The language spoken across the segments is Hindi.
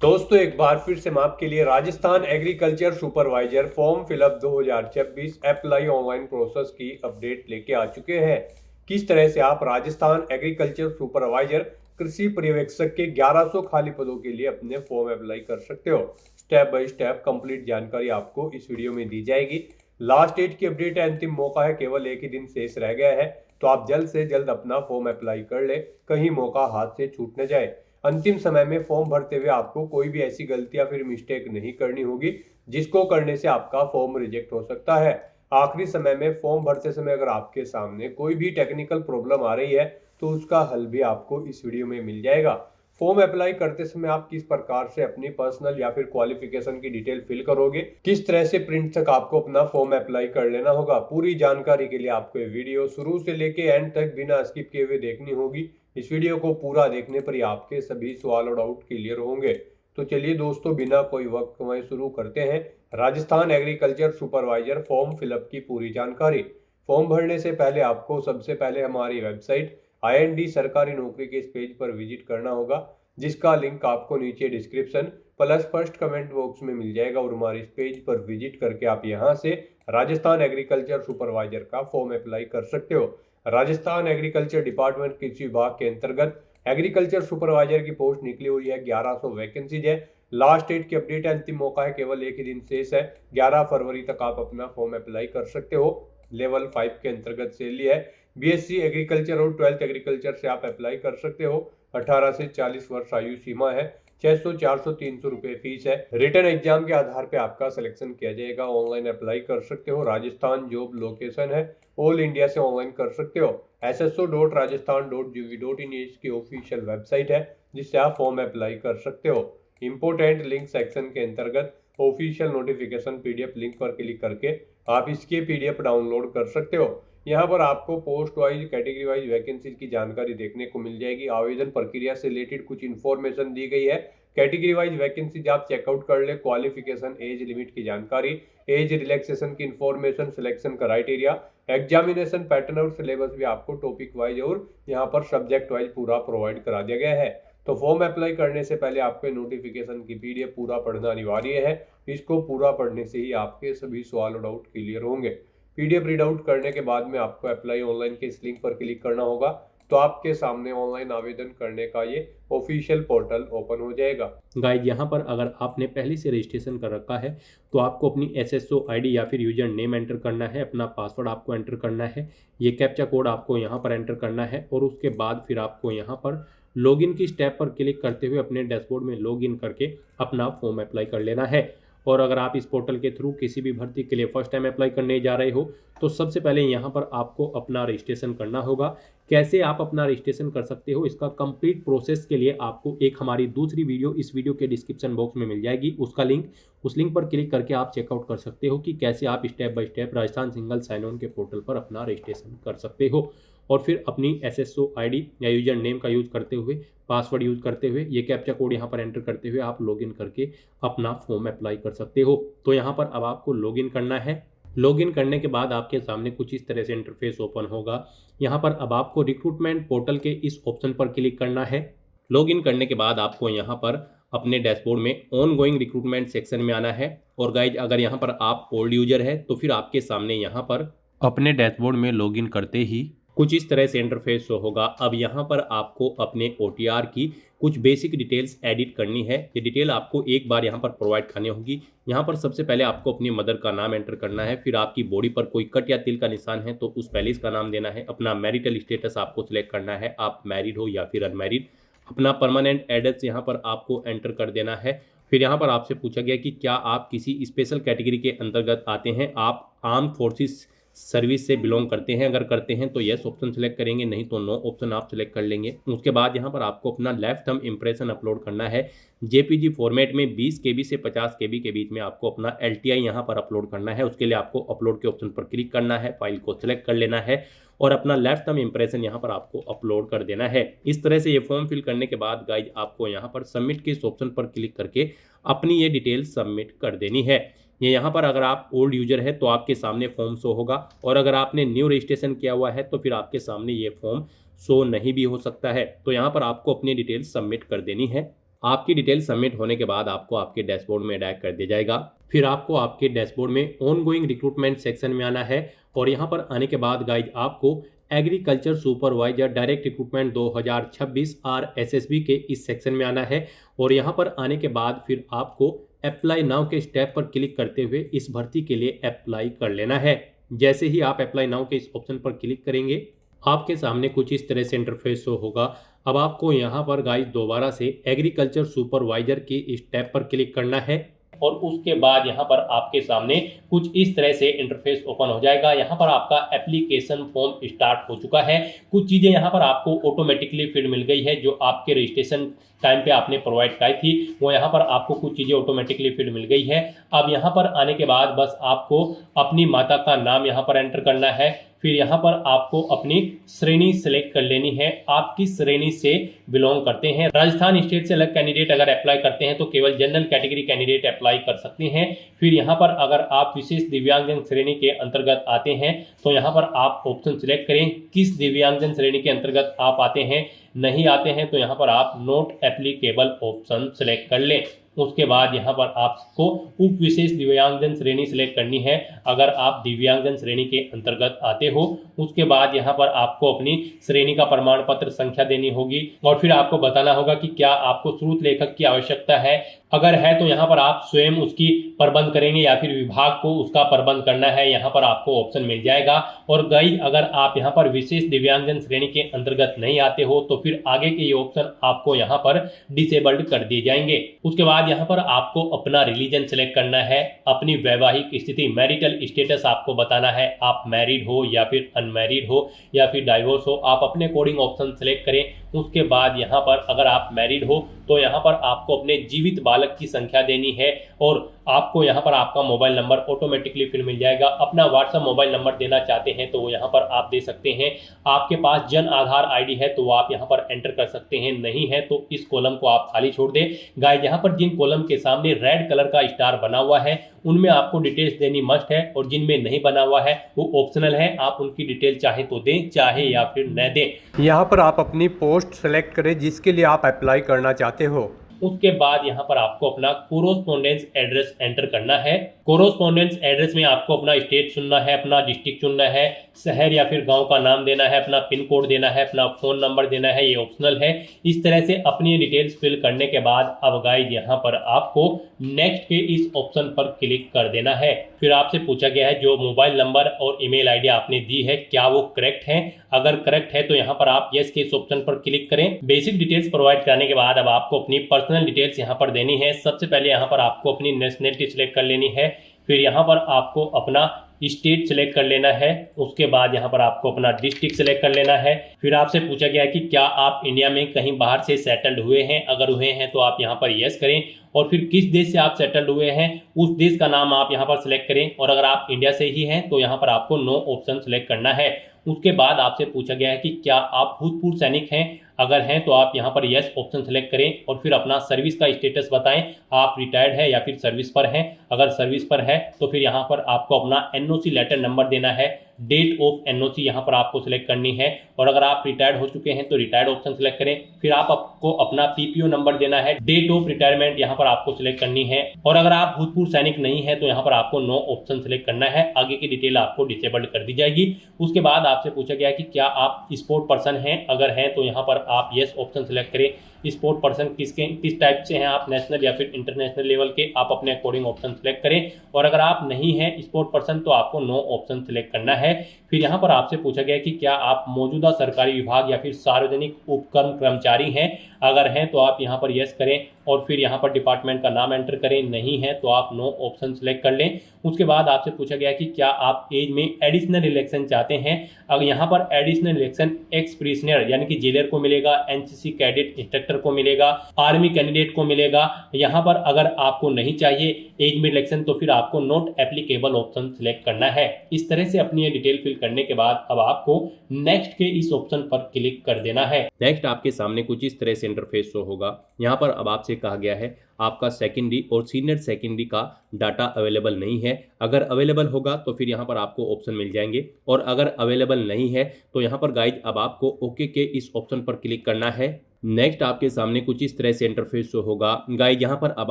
दोस्तों एक बार फिर से मैं आपके लिए Rajasthan agriculture supervisor form fill up 2026 apply online process की अपडेट लेके आ चुके हैं। किस तरह से आप राजस्थान एग्रीकल्चर सुपरवाइजर कृषि पर्यवेक्षक के 1100 खाली पदों के लिए अपने फॉर्म अप्लाई कर सकते हो। स्टेप बाय स्टेप कंप्लीट जानकारी आपको इस वीडियो में दी जाएगी। लास्ट डेट की अपडेट है, अंतिम मौका है, केवल एक ही दिन शेष रह गया है, तो आप जल्द से जल्द अपना फॉर्म अप्लाई कर ले, कहीं मौका हाथ से छूट न जाए। अंतिम समय में फॉर्म भरते हुए आपको कोई भी ऐसी गलती या फिर मिस्टेक नहीं करनी होगी जिसको करने से आपका फॉर्म रिजेक्ट हो सकता है। आखिरी समय में फॉर्म भरते समय अगर आपके सामने कोई भी टेक्निकल प्रॉब्लम आ रही है तो उसका हल भी आपको इस वीडियो में मिल जाएगा। फॉर्म अप्लाई करते समय आप किस प्रकार से अपनी पर्सनल या फिर क्वालिफिकेशन की डिटेल फिल करोगे, किस तरह से प्रिंट तक आपको अपना फॉर्म अप्लाई कर लेना होगा, पूरी जानकारी के लिए आपको ये वीडियो शुरू से लेके एंड तक बिना स्किप किए हुए देखनी होगी। इस वीडियो को पूरा देखने पर ही आपके सभी सवाल और डाउट क्लियर होंगे। तो चलिए दोस्तों, बिना कोई वक्त गंवाए शुरू करते हैं Rajasthan agriculture supervisor form fill up की पूरी जानकारी। फॉर्म भरने से पहले आपको सबसे पहले हमारी वेबसाइट IND सरकारी नौकरी के इस पेज पर विजिट करना होगा, जिसका लिंक आपको नीचे description plus first comment box में मिल जाएगा। और हमारे इस पेज पर विजिट करके आप यहां से राजस्थान एग्रीकल्चर सुपरवाइजर का फॉर्म अप्लाई कर सकते हो। राजस्थान एग्रीकल्चर डिपार्टमेंट कृषि विभाग के अंतर्गत एग्रीकल्चर सुपरवाइजर की पोस्ट निकली हुई है, 1100 वैकेंसीज है। लास्ट डेट की अपडेट है, अंतिम मौका है, केवल एक ही दिन शेष है, 11 फरवरी तक आप अपना फॉर्म अप्लाई कर सकते हो। लेवल 5 के अंतर्गत सैलरी है, BSc एग्रीकल्चर और 12th एग्रीकल्चर से आप अप्लाई कर सकते हो। 18 से 40 वर्ष आयु सीमा है, 600, 400, 300 रुपए फीस है। रिटर्न एग्जाम के आधार पे आपका सिलेक्शन किया जाएगा। ऑनलाइन अप्लाई कर सकते हो। राजस्थान जॉब लोकेशन है, ऑल इंडिया से ऑनलाइन कर सकते हो। sso.rajasthan.gov.in की ऑफिशियल वेबसाइट है, जिससे आप फॉर्म अप्लाई कर सकते हो। इंपोर्टेंट लिंक सेक्शन के अंतर्गत ऑफिशियल नोटिफिकेशन PDF लिंक पर क्लिक करके आप इसके PDF डाउनलोड कर सकते हो। यहाँ पर आपको post wise category wise vacancy की जानकारी देखने को मिल जाएगी। आवेदन प्रक्रिया से रिलेटेड कुछ इन्फॉर्मेशन दी गई है। कैटेगरी वाइज वैकेंसी आप चेकआउट कर ले। क्वालिफिकेशन, एज लिमिट की जानकारी, एज रिलैक्सेशन की information, selection criteria, examination pattern और सिलेबस भी आपको टॉपिक वाइज और यहाँ पर सब्जेक्ट वाइज पूरा प्रोवाइड करा दिया गया है। तो फॉर्म अप्लाई करने से पहले आपके नोटिफिकेशन की PDF पूरा पढ़ना अनिवार्य है। इसको पूरा पढ़ने से ही आपके सभी सवाल और डाउट क्लियर होंगे। PDF रीड आउट करने के बाद में आपको अप्लाई ऑनलाइन के इस लिंक पर क्लिक करना होगा, तो आपके सामने ऑनलाइन आवेदन करने का ये ऑफिशियल पोर्टल ओपन हो जाएगा। गाइड यहाँ पर अगर आपने पहले से रजिस्ट्रेशन कर रखा है तो आपको अपनी SSO ID या फिर यूजर नेम एंटर करना है, अपना पासवर्ड आपको एंटर करना है, ये कैप्चा कोड आपको यहाँ पर एंटर करना है और उसके बाद फिर आपको यहाँ पर लॉगिन की स्टेप पर क्लिक करते हुए अपने डैशबोर्ड में लॉगिन करके अपना फॉर्म अप्लाई कर लेना है। और अगर आप इस पोर्टल के थ्रू किसी भी भर्ती के लिए फर्स्ट टाइम अप्लाई करने जा रहे हो तो सबसे पहले यहाँ पर आपको अपना रजिस्ट्रेशन करना होगा। कैसे आप अपना रजिस्ट्रेशन कर सकते हो, इसका कंप्लीट प्रोसेस के लिए आपको एक हमारी दूसरी वीडियो इस वीडियो के डिस्क्रिप्शन बॉक्स में मिल जाएगी, उसका लिंक, उस लिंक पर क्लिक करके आप चेकआउट कर सकते हो कि कैसे आप step by step Rajasthan single sign on के पोर्टल पर अपना रजिस्ट्रेशन कर सकते हो। और फिर अपनी SSO ID या यूजर नेम का यूज करते हुए, पासवर्ड यूज करते हुए, ये कैप्चा कोड यहाँ पर एंटर करते हुए आप लॉगिन करके अपना फॉर्म अप्लाई कर सकते हो। तो यहाँ पर अब आपको लॉगिन करना है। लॉगिन करने के बाद आपके सामने कुछ इस तरह से इंटरफेस ओपन होगा। यहाँ पर अब आपको रिक्रूटमेंट पोर्टल के इस ऑप्शन पर क्लिक करना है। लॉगिन करने के बाद आपको यहाँ पर अपने डैशबोर्ड में ऑन गोइंग रिक्रूटमेंट सेक्शन में आना है। और गाइज अगर यहाँ पर आप ओल्ड यूजर है तो फिर आपके सामने यहाँ पर अपने डैशबोर्ड में लॉगिन करते ही कुछ इस तरह से इंटरफेस शो होगा। अब यहाँ पर आपको अपने OTR की कुछ बेसिक डिटेल्स एडिट करनी है। ये डिटेल आपको एक बार यहाँ पर प्रोवाइड करनी होगी। यहाँ पर सबसे पहले आपको अपनी मदर का नाम एंटर करना है, फिर आपकी बॉडी पर कोई कट या तिल का निशान है तो उस पहले इसका नाम देना है। अपना मैरिटल स्टेटस आपको सिलेक्ट करना है, आप मैरिड हो या फिर अनमैरिड। अपना परमानेंट एड्रेस यहाँ पर आपको एंटर कर देना है। फिर यहाँ पर आपसे पूछा गया कि क्या आप किसी स्पेशल कैटेगरी के अंतर्गत आते हैं, आप आर्म फोर्सेस सर्विस से बिलोंग करते हैं, अगर करते हैं तो यस ऑप्शन सेलेक्ट करेंगे, नहीं तो नो ऑप्शन आप सेलेक्ट कर लेंगे। उसके बाद यहाँ पर आपको अपना लेफ्ट थंब इंप्रेशन अपलोड करना है। JPG फॉर्मेट में 20 KB से 50 KB के बीच में आपको अपना LTI यहाँ पर अपलोड करना है। उसके लिए आपको अपलोड के ऑप्शन पर क्लिक करना है, फाइल को सिलेक्ट कर लेना है और अपना लेफ्ट थंब इंप्रेशन यहाँ पर आपको अपलोड कर देना है। इस तरह से ये फॉर्म फिल करने के बाद गाइज आपको यहाँ पर सबमिट के इस ऑप्शन पर क्लिक करके अपनी ये डिटेल सबमिट कर देनी है। ये यहाँ पर अगर आप ओल्ड यूजर है तो आपके सामने फॉर्म शो होगा और अगर आपने न्यू रजिस्ट्रेशन किया हुआ है तो फिर आपके सामने ये फॉर्म शो नहीं भी हो सकता है। तो यहाँ पर आपको अपनी डिटेल सबमिट कर देनी है। आपकी डिटेल सबमिट होने के बाद आपको आपके डैशबोर्ड में ऐड कर दिया जाएगा। फिर आपको आपके डैशबोर्ड में ऑनगोइंग रिक्रूटमेंट सेक्शन में आना है और यहाँ पर आने के बाद गाइज आपको agriculture supervisor direct recruitment 2026 RSSB के इस सेक्शन में आना है और यहाँ पर आने के बाद फिर आपको अप्लाई नाउ के स्टेप पर क्लिक करते हुए इस भर्ती के लिए अप्लाई कर लेना है। जैसे ही आप अप्लाई नाउ के इस ऑप्शन पर क्लिक करेंगे आपके सामने कुछ इस तरह से इंटरफेस शो होगा। अब आपको यहाँ पर गाइस दोबारा से एग्रीकल्चर सुपरवाइजर की इस टैब पर क्लिक करना है और उसके बाद यहाँ पर आपके सामने कुछ इस तरह से इंटरफेस ओपन हो जाएगा। यहाँ पर आपका एप्लीकेशन फॉर्म स्टार्ट हो चुका है। कुछ चीज़ें यहाँ पर आपको ऑटोमेटिकली फिल मिल गई है जो आपके रजिस्ट्रेशन टाइम पे आपने प्रोवाइड कराई थी, वो यहाँ पर आपको कुछ चीज़ें ऑटोमेटिकली फिल मिल गई है। अब यहाँ पर आने के बाद बस आपको अपनी माता का नाम यहाँ पर एंटर करना है। फिर यहाँ पर आपको अपनी श्रेणी सेलेक्ट कर लेनी है, आप किस श्रेणी से बिलोंग करते हैं। राजस्थान स्टेट से अलग कैंडिडेट अगर अप्लाई करते हैं तो केवल जनरल कैटेगरी कैंडिडेट अप्लाई कर सकते हैं। फिर यहाँ पर अगर आप विशेष दिव्यांगजन श्रेणी के अंतर्गत आते हैं तो यहाँ पर आप ऑप्शन सिलेक्ट करें किस दिव्यांगजन श्रेणी के अंतर्गत आप आते हैं। नहीं आते हैं तो यहाँ पर आप नॉट एप्लीकेबल ऑप्शन सिलेक्ट कर लें। उसके बाद यहाँ पर आपको उप विशेष दिव्यांगजन श्रेणी सिलेक्ट करनी है अगर आप दिव्यांगजन श्रेणी के अंतर्गत आते हो। उसके बाद यहाँ पर आपको अपनी श्रेणी का प्रमाण पत्र संख्या देनी होगी और फिर आपको बताना होगा कि क्या आपको स्रोत लेखक की आवश्यकता है। अगर है तो यहाँ पर आप स्वयं उसकी प्रबंध करेंगे या फिर विभाग को उसका प्रबंध करना है, यहाँ पर आपको ऑप्शन मिल जाएगा। और गाइस अगर आप यहाँ पर विशेष दिव्यांगजन श्रेणी के अंतर्गत नहीं आते हो तो फिर आगे के ये ऑप्शन आपको यहाँ पर डिसेबल्ड कर दिए जाएंगे। उसके बाद यहाँ पर आपको अपना रिलीजन सिलेक्ट करना है, अपनी वैवाहिक स्थिति मैरिटल स्टेटस आपको बताना है, आप मैरिड हो या फिर अनमैरिड हो या फिर डाइवोर्स हो, आप अपने अकॉर्डिंग ऑप्शन सिलेक्ट करें। उसके बाद यहाँ पर अगर आप मैरिड हो तो यहाँ पर आपको अपने जीवित बालक की संख्या देनी है और आपको यहाँ पर आपका मोबाइल नंबर ऑटोमेटिकली फिर मिल जाएगा। अपना व्हाट्सएप मोबाइल नंबर देना चाहते हैं तो वो यहाँ पर आप दे सकते हैं। आपके पास जन आधार आईडी है तो वो आप यहाँ पर एंटर कर सकते हैं, नहीं है तो इस कॉलम को आप खाली छोड़ दें। गाइस यहाँ पर जिन कॉलम के सामने रेड कलर का स्टार बना हुआ है उनमें आपको डिटेल्स देनी मस्ट है और जिनमें नहीं बना हुआ है वो ऑप्शनल है, आप उनकी डिटेल चाहे तो दें चाहे या फिर न दें। यहाँ पर आप अपनी पोस्ट सेलेक्ट करें जिसके लिए आप अप्लाई करना चाहते हो। उसके बाद यहाँ पर आपको अपना कोरोस्पोंडेंस एड्रेस एंटर करना है। कोरोस्पोंडेंस एड्रेस में आपको अपना स्टेट चुनना है, अपना डिस्ट्रिक्ट चुनना है, शहर या फिर गांव का नाम देना है, अपना पिन कोड देना है, अपना फ़ोन नंबर देना है, ये ऑप्शनल है। इस तरह से अपनी डिटेल्स फिल करने के बाद अब गाइस यहाँ पर आपको नेक्स्ट के इस ऑप्शन पर क्लिक कर देना है। फिर आपसे पूछा गया है जो मोबाइल नंबर और ईमेल आईडी आपने दी है क्या वो करेक्ट है। अगर करेक्ट है तो यहाँ पर आप यस के इस ऑप्शन पर क्लिक करें। बेसिक डिटेल्स प्रोवाइड करने के बाद अब आपको अपनी पर्सनल डिटेल्स यहाँ पर देनी है। सबसे पहले यहाँ पर आपको अपनी नेशनलिटी सिलेक्ट कर लेनी है, फिर यहाँ पर आपको अपना स्टेट सिलेक्ट कर लेना है, उसके बाद यहाँ पर आपको अपना डिस्ट्रिक्ट सिलेक्ट कर लेना है। फिर आपसे पूछा गया है कि क्या आप इंडिया में कहीं बाहर से सेटल्ड हुए हैं, अगर हुए हैं तो आप यहाँ पर यस करें और फिर किस देश से आप सेटल्ड हुए हैं उस देश का नाम आप यहाँ पर सिलेक्ट करें और अगर आप इंडिया से ही हैं तो यहाँ पर आपको नो ऑप्शन सिलेक्ट करना है। उसके बाद आपसे पूछा गया है कि क्या आप भूतपूर्व सैनिक हैं, अगर हैं तो आप यहाँ पर यस ऑप्शन सेलेक्ट करें और फिर अपना सर्विस का स्टेटस बताएं, आप रिटायर्ड है या फिर सर्विस पर हैं। अगर सर्विस पर है तो फिर यहाँ पर आपको अपना एनओसी लेटर नंबर देना है, डेट ऑफ एनओसी यहाँ पर आपको सिलेक्ट करनी है और अगर आप रिटायर्ड हो चुके हैं तो रिटायर्ड ऑप्शन सिलेक्ट करें। फिर आपको अपना पीपीओ नंबर देना है, डेट ऑफ रिटायरमेंट यहाँ पर आपको सिलेक्ट करनी है और अगर आप भूतपूर्व सैनिक नहीं है तो यहाँ पर आपको नो ऑप्शन सिलेक्ट करना है। आगे की डिटेल आपको डिसेबल्ड कर दी जाएगी। उसके बाद आपसे पूछा गया कि क्या आप स्पोर्ट पर्सन हैं, अगर हैं तो यहाँ पर आप यस ऑप्शन सिलेक्ट करें। स्पोर्ट पर्सन किस टाइप से हैं आप, नेशनल या फिर इंटरनेशनल लेवल के, आप अपने अकॉर्डिंग ऑप्शन सेलेक्ट करें और अगर आप नहीं हैं स्पोर्ट पर्सन तो आपको नो ऑप्शन सेलेक्ट करना है। फिर यहाँ पर आपसे पूछा गया कि क्या आप मौजूदा सरकारी विभाग या फिर सार्वजनिक उपक्रम कर्मचारी हैं, अगर हैं तो आप यहाँ पर यस करें और फिर यहाँ पर डिपार्टमेंट का नाम एंटर करें, नहीं है तो आप नो ऑप्शन सेलेक्ट कर लें। उसके बाद आपसे पूछा गया कि क्या आप एज में एडिशनल इलेक्शन चाहते हैं, अगर यहाँ पर एडिशनल इलेक्शन एक्स प्रिजनर यानी कि जेलर को मिलेगा, एनसीसी कैडेट इंस्ट्रक्टर को मिलेगा, आर्मी कैंडिडेट को मिलेगा। यहाँ पर अगर आपको नहीं चाहिए एज में इलेक्शन तो फिर आपको नॉट एप्लीकेबल ऑप्शन सिलेक्ट करना है। इस तरह से अपनी ये डिटेल फिल करने के बाद अब आपको नेक्स्ट के इस ऑप्शन पर क्लिक कर देना है। नेक्स्ट आपके सामने कुछ इस तरह से इंटरफेस शो होगा। यहाँ पर अब आपसे कहा गया है आपका सेकेंडरी और सीनियर सेकेंडरी का डाटा अवेलेबल नहीं है, अगर अवेलेबल होगा तो फिर यहाँ पर आपको ऑप्शन मिल जाएंगे और अगर अवेलेबल नहीं है तो यहाँ पर गाइज अब आपको ओके के इस ऑप्शन पर क्लिक करना है। नेक्स्ट आपके सामने कुछ इस तरह से इंटरफेस शो होगा। गाइस यहाँ पर अब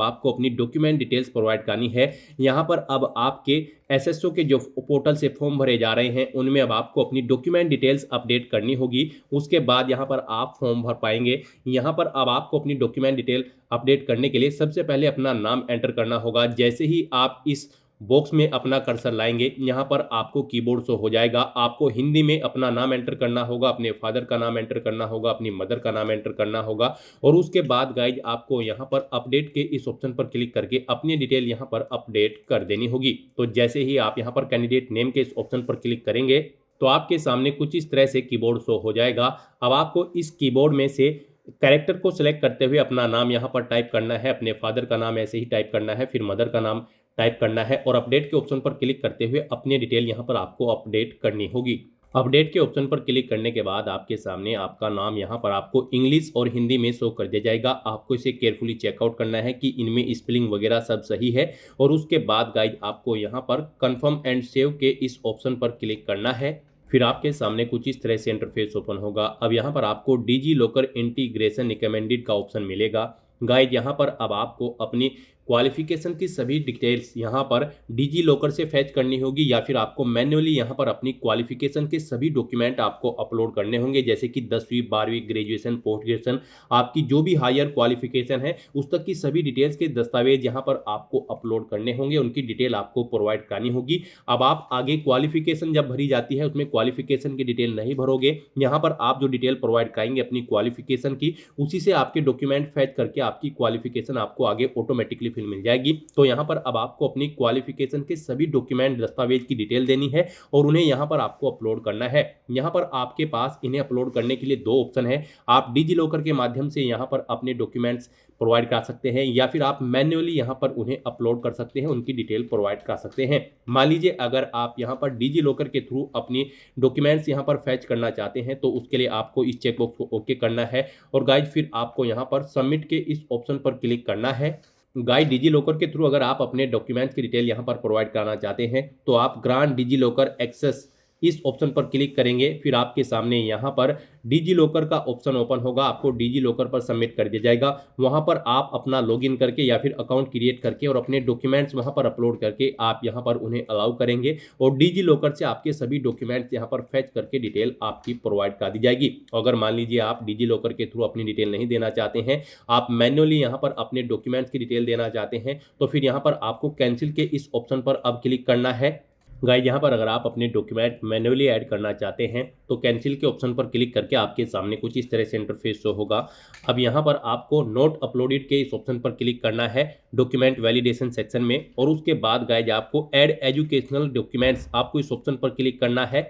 आपको अपनी डॉक्यूमेंट डिटेल्स प्रोवाइड करनी है। यहाँ पर अब आपके एसएसओ के जो पोर्टल से फॉर्म भरे जा रहे हैं उनमें अब आपको अपनी डॉक्यूमेंट डिटेल्स अपडेट करनी होगी। उसके बाद यहाँ पर आप फॉर्म भर पाएंगे। यहाँ पर अब आपको अपनी डॉक्यूमेंट डिटेल अपडेट करने के लिए सबसे पहले अपना नाम एंटर करना होगा। जैसे ही आप इस बॉक्स में अपना कर्सर लाएंगे यहाँ पर आपको कीबोर्ड शो हो जाएगा। आपको हिंदी में अपना नाम एंटर करना होगा, अपने फादर का नाम एंटर करना होगा, अपनी मदर का नाम एंटर करना होगा और उसके बाद गाइज आपको यहाँ पर अपडेट के इस ऑप्शन पर क्लिक करके अपनी डिटेल यहाँ पर अपडेट कर देनी होगी। तो जैसे ही आप यहाँ पर कैंडिडेट नेम के इस ऑप्शन पर क्लिक करेंगे तो आपके सामने कुछ इस तरह से कीबोर्ड शो हो जाएगा। अब आपको इस कीबोर्ड में से कैरेक्टर को सिलेक्ट करते हुए अपना नाम यहाँ पर टाइप करना है, अपने फादर का नाम ऐसे ही टाइप करना है, फिर मदर का नाम टाइप करना है और अपडेट के ऑप्शन पर क्लिक करते हुए अपनी डिटेल यहाँ पर आपको अपडेट करनी होगी। अपडेट के ऑप्शन पर क्लिक करने के बाद आपके सामने आपका नाम यहाँ पर आपको इंग्लिश और हिंदी में शो कर दिया जाएगा। आपको इसे केयरफुली चेकआउट करना है कि इनमें स्पेलिंग वगैरह सब सही है और उसके बाद गाइड आपको यहाँ पर कंफर्म एंड सेव के इस ऑप्शन पर क्लिक करना है। फिर आपके सामने कुछ इस तरह से इंटरफेस ओपन होगा। अब यहाँ पर आपको डिजी लॉकर इंटीग्रेशन रिकमेंडेड का ऑप्शन मिलेगा। गाइड यहाँ पर अब आपको अपनी क्वालिफिकेशन की सभी डिटेल्स यहाँ पर डिजी लॉकर से फैच करनी होगी या फिर आपको मैन्युअली यहाँ पर अपनी क्वालिफिकेशन के सभी डॉक्यूमेंट आपको अपलोड करने होंगे, जैसे कि 10वीं 12वीं ग्रेजुएशन पोस्ट ग्रेजुएशन आपकी जो भी हायर क्वालिफिकेशन है उस तक की सभी डिटेल्स के दस्तावेज यहाँ पर आपको अपलोड करने होंगे, उनकी डिटेल आपको प्रोवाइड करनी होगी। अब आप आगे क्वालिफिकेशन जब भरी जाती है उसमें क्वालिफिकेशन की डिटेल नहीं भरोगे, यहाँ पर आप जो डिटेल प्रोवाइड कराएंगे अपनी क्वालिफिकेशन की उसी से आपके डॉक्यूमेंट फैच करके आपकी क्वालिफिकेशन आपको आगे ऑटोमेटिकली फिर मिल जाएगी। तो यहाँ पर अब आपको अपनी क्वालिफिकेशन के सभी डॉक्यूमेंट दस्तावेज की डिटेल देनी है और उन्हें यहाँ पर आपको अपलोड करना है। यहाँ पर आपके पास इन्हें अपलोड करने के लिए दो ऑप्शन है। आप डिजी लॉकर के माध्यम से यहाँ पर अपने डॉक्यूमेंट्स प्रोवाइड कर सकते हैं या फिर आप मैन्युअली यहाँ पर उन्हें अपलोड कर सकते हैं, उनकी डिटेल प्रोवाइड कर सकते हैं। मान लीजिए अगर आप यहाँ पर डिजी लॉकर के थ्रू अपनी डॉक्यूमेंट्स यहाँ पर फैच करना चाहते हैं तो उसके लिए आपको इस चेकबॉक्स को ओके करना है और गाइज फिर आपको यहाँ पर सबमिट के इस ऑप्शन पर क्लिक करना है। गाइड डिजी लॉकर के थ्रू अगर आप अपने डॉक्यूमेंट्स की डिटेल यहाँ पर प्रोवाइड कराना चाहते हैं तो आप ग्रांट डिजी लॉकर एक्सेस इस ऑप्शन पर क्लिक करेंगे। फिर आपके सामने यहाँ पर डिजी लॉकर का ऑप्शन ओपन होगा, आपको डिजी लॉकर पर सबमिट कर दिया जाएगा। वहाँ पर आप अपना लॉगिन करके या फिर अकाउंट क्रिएट करके और अपने डॉक्यूमेंट्स वहाँ पर अपलोड करके आप यहाँ पर उन्हें अलाउ करेंगे और डिजी लॉकर से आपके सभी डॉक्यूमेंट्स यहाँ पर फैच करके डिटेल आपकी प्रोवाइड कर दी जाएगी। अगर मान लीजिए आप डिजी लॉकर के थ्रू अपनी डिटेल नहीं देना चाहते हैं, आप मैन्युअली यहाँ पर अपने डॉक्यूमेंट्स की डिटेल देना चाहते हैं तो फिर यहाँ पर आपको कैंसिल के इस ऑप्शन पर अब क्लिक करना है। गाइस यहाँ पर अगर आप अपने डॉक्यूमेंट मैन्युअली ऐड करना चाहते हैं तो कैंसिल के ऑप्शन पर क्लिक करके आपके सामने कुछ इस तरह से इंटरफेस शो होगा। अब यहाँ पर आपको नोट अपलोडेड के इस ऑप्शन पर क्लिक करना है डॉक्यूमेंट वैलिडेशन सेक्शन में और उसके बाद गाइस आपको ऐड एजुकेशनल डॉक्यूमेंट्स आपको इस ऑप्शन पर क्लिक करना है।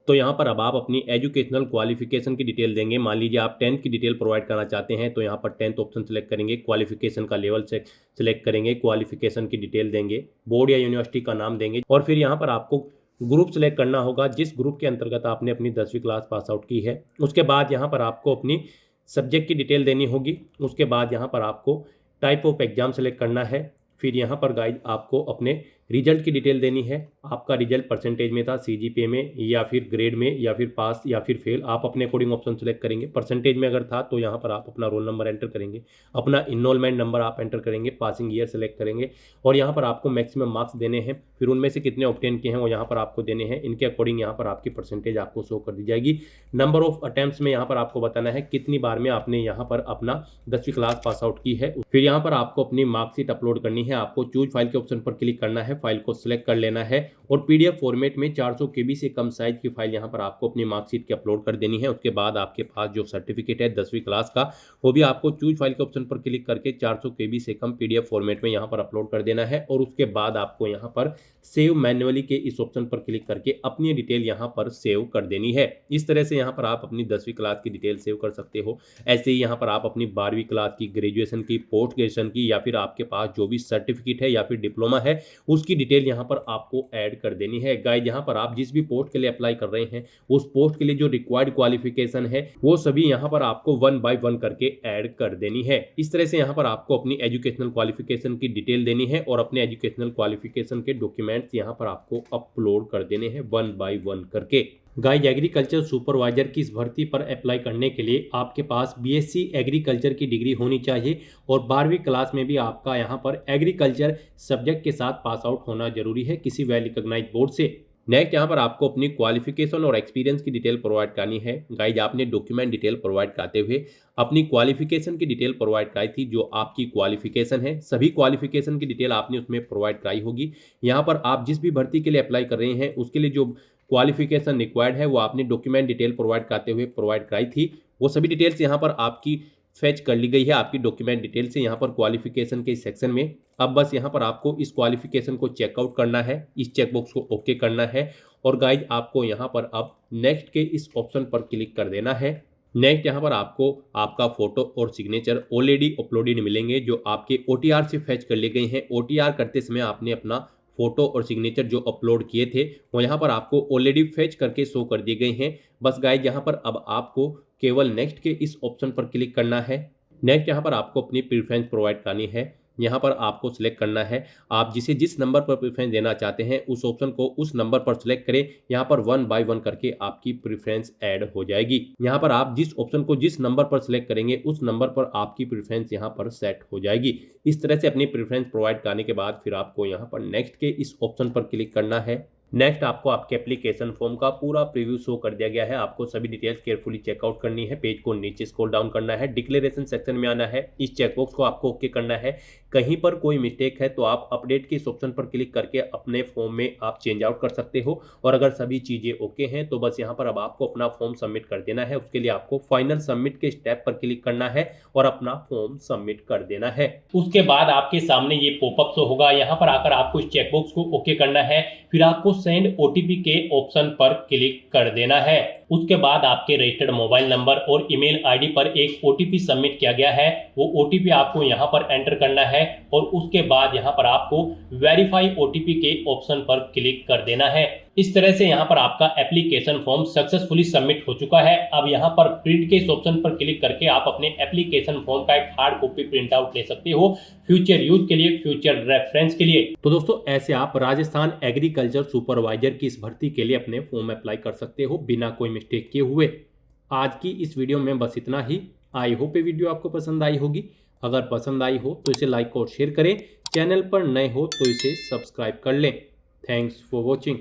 तो यहाँ पर अब आप अपनी एजुकेशनल क्वालिफिकेशन की डिटेल देंगे। मान लीजिए आप 10th की डिटेल प्रोवाइड करना चाहते हैं तो यहाँ पर 10th ऑप्शन सेलेक्ट करेंगे, क्वालिफिकेशन का लेवल से सिलेक्ट करेंगे, क्वालिफिकेशन की डिटेल देंगे, बोर्ड या यूनिवर्सिटी का नाम देंगे और फिर यहाँ पर आपको ग्रुप सेलेक्ट करना होगा जिस ग्रुप के अंतर्गत आपने अपनी 10वीं क्लास पास आउट की है। उसके बाद यहाँ पर आपको अपनी सब्जेक्ट की डिटेल देनी होगी। उसके बाद यहाँ पर आपको टाइप ऑफ एग्जाम सेलेक्ट करना है। फिर यहाँ पर गाइड आपको अपने रिजल्ट की डिटेल देनी है। आपका रिजल्ट परसेंटेज में था, सीजीपीए में या फिर ग्रेड में या फिर पास या फिर फेल, आप अपने अकॉर्डिंग ऑप्शन सेलेक्ट करेंगे। परसेंटेज में अगर था तो यहाँ पर आप अपना रोल नंबर एंटर करेंगे, अपना इनरोलमेंट नंबर आप एंटर करेंगे, पासिंग ईयर सेलेक्ट करेंगे और यहाँ पर आपको मैक्सिमम मार्क्स देने हैं। फिर उनमें से कितने ऑब्टेन किए हैं वो यहाँ पर आपको देने हैं। इनके अकॉर्डिंग यहाँ पर आपकी परसेंटेज आपको शो कर दी जाएगी। नंबर ऑफ अटेम्प्ट्स में यहाँ पर आपको बताना है कितनी बार में आपने यहाँ पर अपना 10वीं क्लास पास आउट की है। फिर यहाँ पर आपको अपनी मार्कशीट अपलोड करनी है। आपको चूज फाइल के ऑप्शन पर क्लिक करना है, फाइल को सिलेक्ट कर लेना है और पीडीएफ फॉर्मेट में 400 केबी से कम साइज की फाइल यहाँ पर आपको अपनी मार्कशीट की अपलोड कर देनी है। उसके बाद आपके पास जो सर्टिफिकेट है 10वीं क्लास का वो भी आपको चूज फाइल के ऑप्शन पर क्लिक करके 400 केबी से कम पीडीएफ फॉर्मेट में यहाँ पर अपलोड कर देना है और उसके बाद आपको यहाँ पर सेव मैन्युअली के इस ऑप्शन पर क्लिक करके अपनी डिटेल यहाँ पर सेव कर देनी है। इस तरह से यहाँ पर आप अपनी 10वीं क्लास की डिटेल सेव कर सकते हो। ऐसे ही यहाँ पर आप अपनी 12वीं क्लास की, ग्रेजुएशन की, पोस्ट ग्रेजुएशन की या फिर आपके पास जो भी सर्टिफिकेट है या फिर डिप्लोमा है उसकी डिटेल यहाँ पर आपको ऐड कर देनी है। गाइस यहाँ पर आप जिस भी पोस्ट के लिए अप्लाई कर रहे हैं उस पोस्ट के लिए जो रिक्वायर्ड क्वालिफिकेशन है वो सभी यहाँ पर आपको 1 by 1 करके ऐड कर देनी है। इस तरह से यहाँ पर आपको अपनी एजुकेशनल क्वालिफिकेशन की डिटेल देनी है और अपने एजुकेशनल क्वालिफिकेशन के डॉक्यूमेंट्स यहाँ पर आपको अपलोड कर देने हैं 1 by 1 करके। गाइस एग्रीकल्चर सुपरवाइजर की इस भर्ती पर अप्लाई करने के लिए आपके पास बीएससी एग्रीकल्चर की डिग्री होनी चाहिए और 12वीं क्लास में भी आपका यहाँ पर एग्रीकल्चर सब्जेक्ट के साथ पास आउट होना जरूरी है किसी वेल रिकॉग्नाइज्ड बोर्ड से। नेक्स्ट यहाँ पर आपको अपनी क्वालिफिकेशन और एक्सपीरियंस की डिटेल प्रोवाइड करनी है। गाइज आपने डॉक्यूमेंट डिटेल प्रोवाइड करते हुए अपनी क्वालिफिकेशन की डिटेल प्रोवाइड कराई थी। जो आपकी क्वालिफिकेशन है सभी क्वालिफिकेशन की डिटेल आपने उसमें प्रोवाइड कराई होगी। यहाँ पर आप जिस भी भर्ती के लिए अप्लाई कर रहे हैं उसके लिए जो क्वालिफिकेशन रिक्वायर्ड है वो आपने डॉक्यूमेंट डिटेल प्रोवाइड करते हुए प्रोवाइड कराई थी। वो सभी डिटेल्स यहाँ पर आपकी फेच कर ली गई है आपकी डॉक्यूमेंट डिटेल से यहाँ पर क्वालिफिकेशन के सेक्शन में। अब बस यहाँ पर आपको इस क्वालिफिकेशन को चेकआउट करना है, इस चेकबॉक्स को ओके करना है और गाइज आपको यहाँ पर अब नेक्स्ट के इस ऑप्शन पर क्लिक कर देना है। नेक्स्ट यहाँ पर आपको आपका फोटो और सिग्नेचर ऑलरेडी अपलोडेड मिलेंगे जो आपके OTR से फैच कर लिए गए हैं। OTR करते समय आपने अपना फोटो और सिग्नेचर जो अपलोड किए थे वो यहाँ पर आपको ऑलरेडी फैच करके शो कर दिए गए हैं। बस गाइज यहाँ पर अब आपको केवल नेक्स्ट के इस ऑप्शन पर क्लिक करना है। नेक्स्ट यहाँ पर आपको अपनी प्रेफरेंस प्रोवाइड करनी है। यहाँ पर आपको सिलेक्ट करना है आप जिस नंबर पर प्रेफरेंस देना चाहते हैं उस ऑप्शन को उस नंबर पर सिलेक्ट करें। यहाँ पर 1 बाय 1 करके आपकी प्रेफरेंस ऐड हो जाएगी। यहाँ पर आप जिस ऑप्शन को जिस नंबर पर सिलेक्ट करेंगे उस नंबर पर आपकी प्रेफरेंस यहाँ पर सेट हो जाएगी। इस तरह से अपनी प्रेफरेंस प्रोवाइड करने के बाद फिर आपको यहाँ पर नेक्स्ट के इस ऑप्शन पर क्लिक करना है। नेक्स्ट आपको आपके एप्लीकेशन फॉर्म का पूरा प्रीव्यू शो कर दिया गया है। आपको सभी डिटेल्स केयरफुली चेकआउट करनी है। पेज को नीचे स्क्रॉल डाउन करना है, डिक्लेरेशन सेक्शन में आना है, इस चेकबॉक्स को आपको ओके करना है। कहीं पर कोई मिस्टेक है तो आप अपडेट के इस ऑप्शन पर क्लिक करके अपने फॉर्म में आप चेंज आउट कर सकते हो। और अगर सभी चीजें ओके हैं तो बस यहाँ पर अब आपको अपना फॉर्म सबमिट कर देना है। उसके लिए आपको फाइनल सबमिट के स्टेप पर क्लिक करना है और अपना फॉर्म सबमिट कर देना है। उसके बाद आपके सामने ये पॉपअप शो होगा। यहाँ पर आकर आपको इस चेकबॉक्स को ओके करना है। फिर आपको सेंड OTP के ऑप्शन पर क्लिक कर देना है। उसके बाद आपके रजिस्टर्ड मोबाइल नंबर और ईमेल आईडी पर एक OTP सबमिट किया गया है। वो OTP आपको यहाँ पर एंटर करना है और उसके बाद यहाँ पर आपको वेरीफाई OTP के ऑप्शन पर क्लिक कर देना है। इस तरह से यहाँ पर आपका एप्लीकेशन फॉर्म सक्सेसफुली सबमिट हो चुका है। अब यहाँ पर प्रिंट के इस ऑप्शन पर क्लिक करके आप अपने एप्लीकेशन फॉर्म का एक हार्ड कॉपी प्रिंट आउट ले सकते हो फ्यूचर यूज के लिए, फ्यूचर रेफरेंस के लिए। तो दोस्तों ऐसे आप राजस्थान एग्रीकल्चर सुपरवाइजर की इस भर्ती के लिए अपने फॉर्म अप्लाई कर सकते हो बिना कोई मिस्टेक किए हुए। आज की इस वीडियो में बस इतना ही। आई होप ये वीडियो आपको पसंद आई होगी। अगर पसंद आई हो तो इसे लाइक और शेयर करें। चैनल पर नए हो तो इसे सब्सक्राइब कर लें। Thanks for watching.